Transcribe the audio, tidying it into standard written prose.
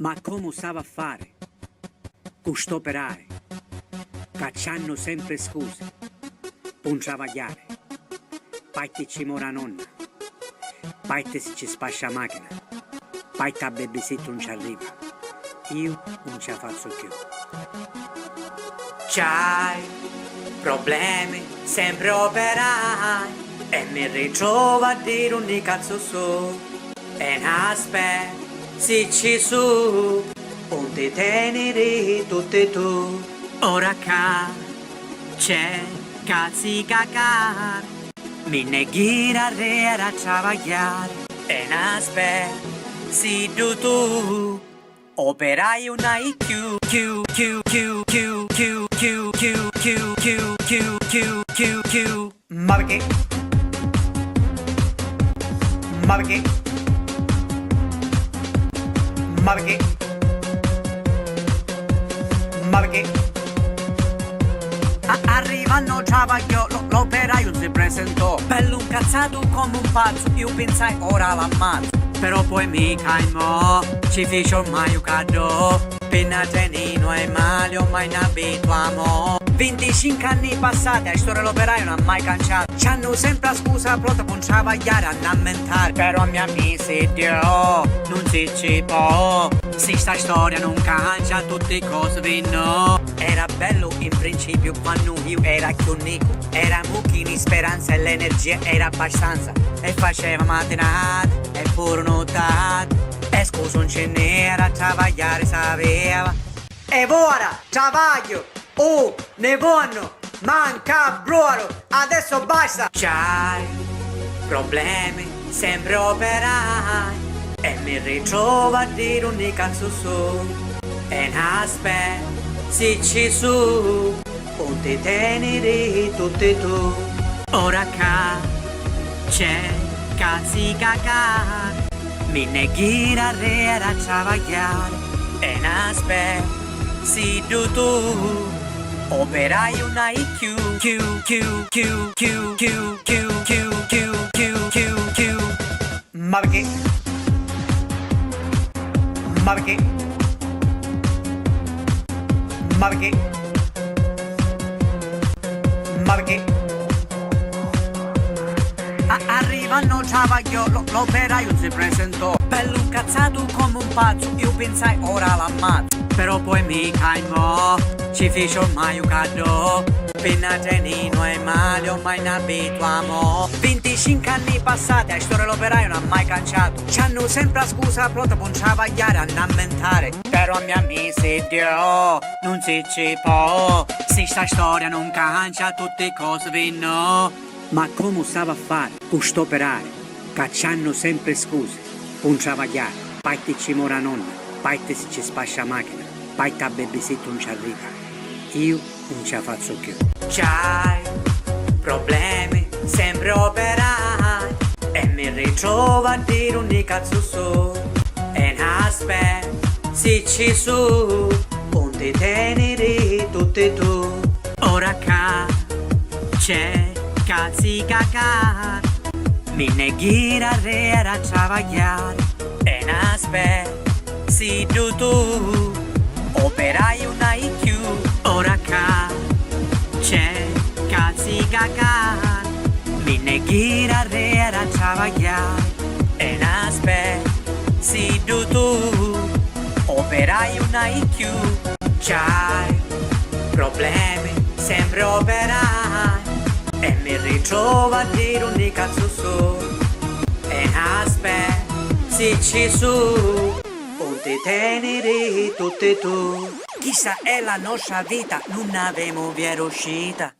Ma come stava a fare? Questo operare, che c'hanno sempre scuse, per travagliare. Paite ci mora nonna, paite se ci spascia macchina, paite a babysit non ci arriva. Io non ci faccio più. C'hai problemi, sempre operai, e mi ritrovo a dire un cazzo su. E aspetta, se ci su, non ti tenere tutte tu. Ora c'è cazzi cagar, mi neghira re a travagliare. E aspetta, se tu operai una IQ, ma perché? Ma perché? Ma perché? Ma perché? Arrivano travaglio, l'operaio si presentò, bello incazzato come un pazzo, io pensai ora l'ammazzo. Però poi mi calmò, ci fece ormai un cadeau, appena tenino e male, ormai ne abituamo. 25 anni passati, la storia dell'operaio non ha mai cangiato. C'hanno sempre la scusa pronta per travagliare a lamentare. Però mia amici, Dio, non ci può. Se sta storia non cambia, tutte cose vanno. Era bello in principio quando io era chionico. Era mucchini, speranza e l'energia era abbastanza. E faceva mattinate, e pure notate. E scusa non ce n'era, travagliare sapeva. E ora, travaglio! Oh, ne vanno, manca broro, adesso basta! C'hai problemi, sempre operai, e mi ritrovo a dire un cazzo su. E aspetta, se ci su, non ti tenere tutte tu. Ora c'è cazzi cagar, mi neghira re a travagliare. E aspetta, se tu operai una IQ, ma perché? Ma perché? Ma perché? Ma perché? Arrivano travaglio, l'operaio si presentò, bello incazzato come un pazzo, io pensai ora l'ammazzo. Però poi mi calmò, ci fece ormai un cadeau, appena tenino e male, ormai ne abituamo. 25 anni passati, la storia dell'operaio non ha mai cangiato. C'hanno sempre la scusa pronta per travagliare a lamentare. Però mia amici, Dio, non ci può. Se sta storia non cambia, tutte cose vanno. Ma come stava a fare questo operare, che c'hanno sempre scuse per travagliare? Paite ci mora nonna, paite se ci spascia macchina, paite a babysit non ci arriva. Io non ci faccio più. C'hai problemi, sempre operai, e mi ritrovo a dire un cazzo su. E aspetta, se ci su, non ti tenere tutte tu. Ora c'è cazzi cagar, mi neghira re a travagliare. E aspetta, se tu operai una IQ. Ora c'è cazzi cagar, mi neghira re a travagliare. E aspetta, se tu operai una IQ. C'hai problemi, sempre operai, e mi ritrovo a dire un cazzo su. E aspetta, se ci su, non ti tenere tutte tu. Chissà è la nostra vita, non avemo via uscita.